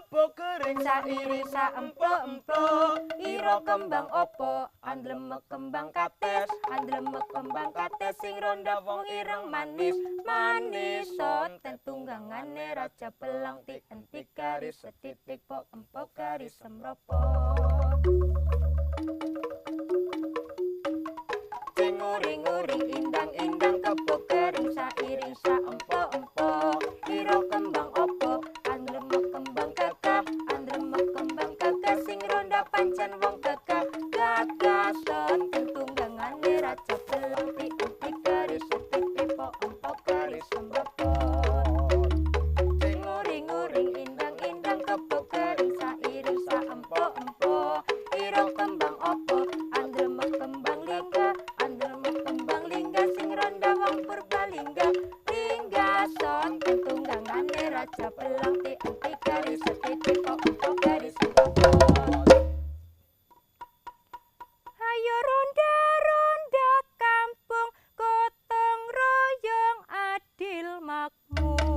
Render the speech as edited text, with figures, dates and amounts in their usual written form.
kebo kering sairi saemplo-emplo ira kembang opo andlemek kembang kates sing ronda wong ireng manis manis sonten tunggangane raja belang ti entik garis setitik pok empok garis semropo Nguring-nguring indang-indang kebo kering sairing saempo-empo ira kembang opo andlemek kembang gagah sing ronda pancen wong gagah sonten tunggangane raja belang ti entik garis setitik pok empok garis semropo Nguring-nguring indang-indang kebo kering sairing saempo-empo ira kembang opo andlemek kembang lingga sing ronda wong purbalingga lingga sonten tunggangane raja belang ti entik garis setitik pok empok garis semropo Ayo ronda-ronda kampung gotong royong adil makmur